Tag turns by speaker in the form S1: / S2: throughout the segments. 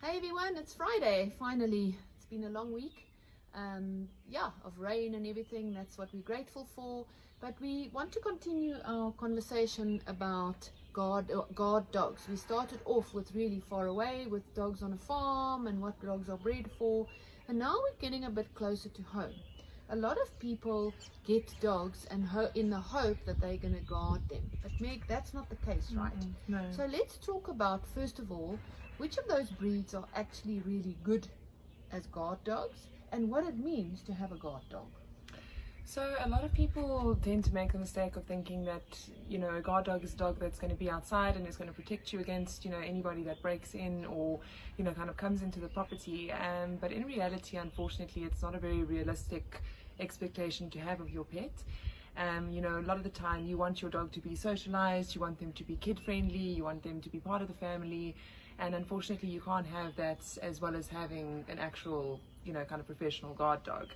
S1: Hey everyone, it's Friday. Finally, it's been a long week. Of rain and everything. That's what we're grateful for. But we want to continue our conversation about guard dogs. We started off with really far away with dogs on a farm and what dogs are bred for. And now we're getting a bit closer to home. A lot of people get dogs and in the hope that they're going to guard them. But Meg, that's not the case, right?
S2: No.
S1: So let's talk about, first of all, which of those breeds are actually really good as guard dogs and what it means to have a guard dog.
S2: So a lot of people tend to make the mistake of thinking that, a guard dog is a dog that's going to be outside and is going to protect you against, anybody that breaks in or, kind of comes into the property. But in reality, unfortunately, it's not a very realistic expectation to have of your pet. A lot of the time you want your dog to be socialized, you want them to be kid friendly, you want them to be part of the family. And unfortunately, you can't have that as well as having an actual, kind of professional guard dog.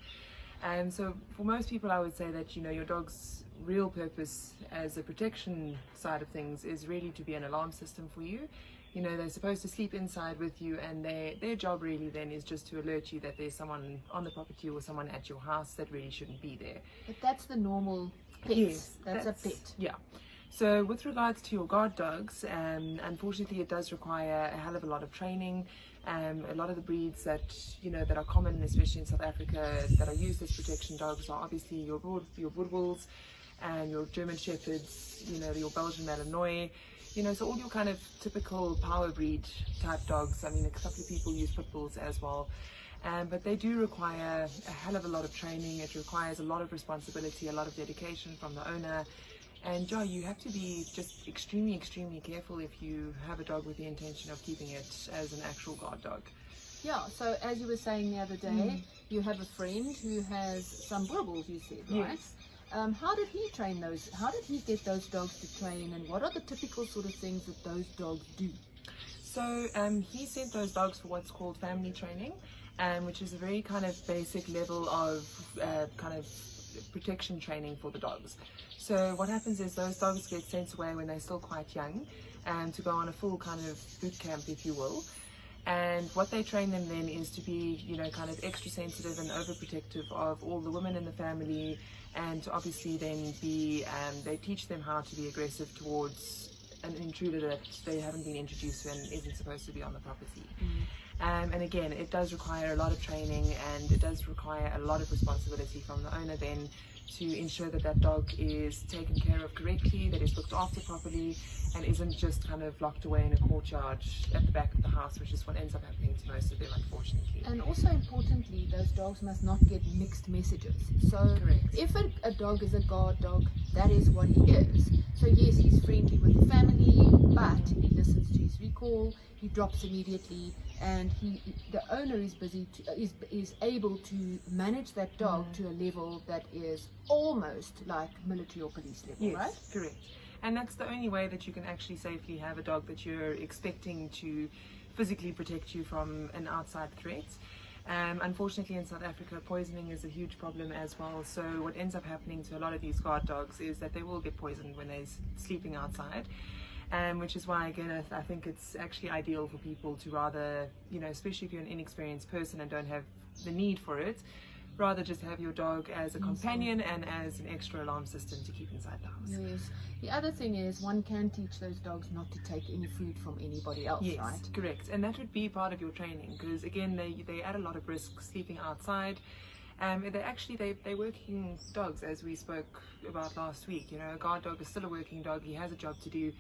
S2: And so for most people, I would say that, your dog's real purpose as a protection side of things is really to be an alarm system for you. They're supposed to sleep inside with you, and their job really then is just to alert you that there's someone on the property or someone at your house that really shouldn't be there.
S1: But that's the normal pet.
S2: Yes,
S1: that's a pet.
S2: Yeah. So with regards to your guard dogs, unfortunately it does require a hell of a lot of training. A lot of the breeds that that are common, especially in South Africa, that are used as protection dogs are obviously your Woodwulls and your German Shepherds, your Belgian Malinois, so all your kind of typical power breed type dogs. I mean, a couple of people use pit bulls as well. But they do require a hell of a lot of training. It requires a lot of responsibility, a lot of dedication from the owner. And you have to be just extremely, extremely careful if you have a dog with the intention of keeping it as an actual guard dog.
S1: Yeah, so as you were saying the other day, you have a friend who has some Woodwulls, you said, right?
S2: Yes.
S1: How did he train those? How did he get those dogs to train, and what are the typical sort of things that those dogs do?
S2: So he sent those dogs for what's called family training, which is a very kind of basic level of kind of protection training for the dogs. So what happens is those dogs get sent away when they're still quite young, to go on a full kind of boot camp, if you will. And what they train them then is to be, kind of extra sensitive and overprotective of all the women in the family, and to obviously then be, they teach them how to be aggressive towards an intruder that they haven't been introduced to and isn't supposed to be on the property. And again, it does require a lot of training, and it does require a lot of responsibility from the owner then to ensure that that dog is taken care of correctly, that is looked after properly, and isn't just kind of locked away in a courtyard at the back of the house, which is what ends up happening to most of them, unfortunately.
S1: And also importantly, those dogs must not get mixed messages. So
S2: Correct.
S1: If a dog is a guard dog, that is what he is. So yes, he's friendly with the family, but he listens to his recall, he drops immediately, and the owner is is able to manage that dog to a level that is almost like military or police level,
S2: Yes,
S1: right?
S2: correct. And that's the only way that you can actually safely have a dog that you're expecting to physically protect you from an outside threat. Unfortunately, in South Africa, poisoning is a huge problem as well. So what ends up happening to a lot of these guard dogs is that they will get poisoned when they're sleeping outside. Which is why, again, I think it's actually ideal for people to rather, especially if you're an inexperienced person and don't have the need for it, rather just have your dog as a companion and as an extra alarm system to keep inside the house.
S1: Yes. The other thing is one can teach those dogs not to take any food from anybody else,
S2: Yes,
S1: right?
S2: correct. And that would be part of your training, because again, they add a lot of risk sleeping outside. They're working dogs, as we spoke about last week. A guard dog is still a working dog. He has a job to do.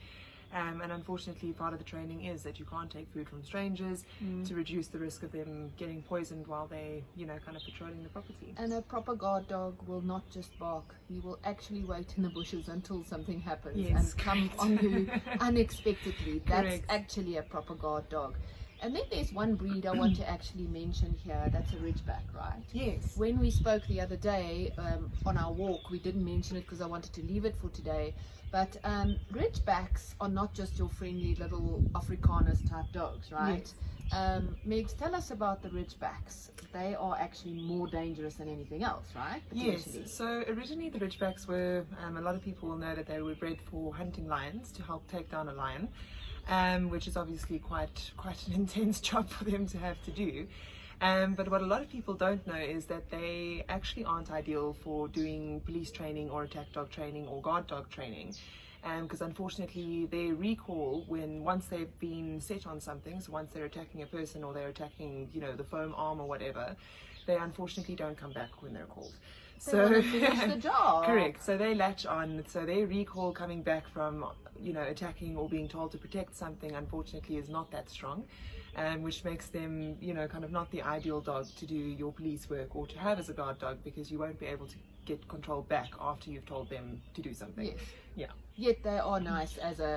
S2: And unfortunately, part of the training is that you can't take food from strangers to reduce the risk of them getting poisoned while they, kind of patrolling the property.
S1: And a proper guard dog will not just bark. He will actually wait in the bushes until something happens and come on you unexpectedly. That's
S2: Correct.
S1: actually a proper guard dog. And then there's one breed I want to actually mention here. That's a Ridgeback, right?
S2: Yes.
S1: When we spoke the other day on our walk, we didn't mention it because I wanted to leave it for today. But Ridgebacks are not just your friendly little Afrikaners type dogs, right?
S2: Yes.
S1: Megs, tell us about the Ridgebacks. They are actually more dangerous than anything else, right?
S2: Yes, so originally the Ridgebacks were, a lot of people will know that they were bred for hunting lions to help take down a lion. which is obviously quite an intense job for them to have to do. But what a lot of people don't know is that they actually aren't ideal for doing police training or attack dog training or guard dog training. Because unfortunately their recall, once they've been set on something, so once they're attacking a person or they're attacking, you know, the foam arm or whatever, they unfortunately don't come back when they're called.
S1: They want to finish the job.
S2: Correct. So they latch on. So their recall coming back from, you know, attacking or being told to protect something, unfortunately, is not that strong, which makes them, you know, kind of not the ideal dog to do your police work or to have as a guard dog, because you won't be able to get control back after you've told them to do something.
S1: Yes.
S2: Yeah.
S1: Yet they are nice as a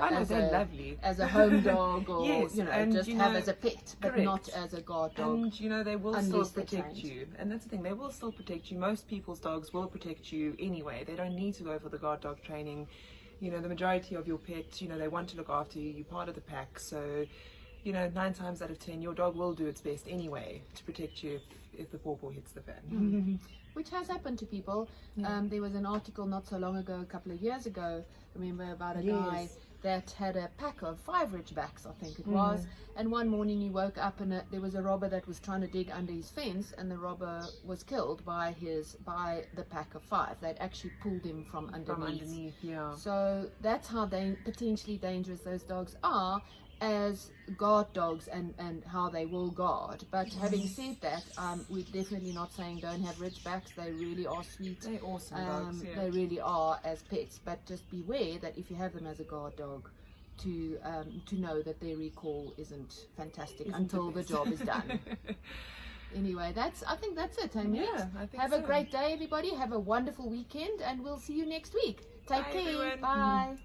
S2: lovely.
S1: as a home dog, or
S2: Yes,
S1: you know,
S2: and,
S1: just
S2: you
S1: have
S2: know,
S1: as a pet, but
S2: correct.
S1: not as a guard dog.
S2: And you know, they will still
S1: unless they're
S2: protect
S1: trained.
S2: you, and that's the thing, they will still protect you. Most people's dogs will protect you anyway. They don't need to go for the guard dog training. You know, the majority of your pets, you know, they want to look after you. You're part of the pack, so you know, 9 times out of 10 your dog will do its best anyway to protect you if the pawpaw hits the fan.
S1: Which has happened to people.
S2: Yeah.
S1: There was an article not so long ago, a couple of years ago, remember, about a
S2: Yes.
S1: guy that had a pack of 5 Ridgebacks, I think it was, and one morning he woke up and there was a robber that was trying to dig under his fence, and the robber was killed by the pack of 5. They'd actually pulled him from underneath.
S2: Yeah.
S1: So that's how potentially dangerous those dogs are as guard dogs, and how they will guard. But having said that, we're definitely not saying don't have Ridgebacks. They really are sweet.
S2: They're awesome dogs. Yeah.
S1: They really are as pets, but just beware that if you have them as a guard dog, to know that their recall isn't fantastic until the job is done. Anyway, I think that's it, Amy.
S2: Yeah, I think
S1: Have
S2: so.
S1: a great day, everybody. Have a wonderful weekend, and we'll see you next week. Take
S2: Bye,
S1: care.
S2: everyone.
S1: Bye.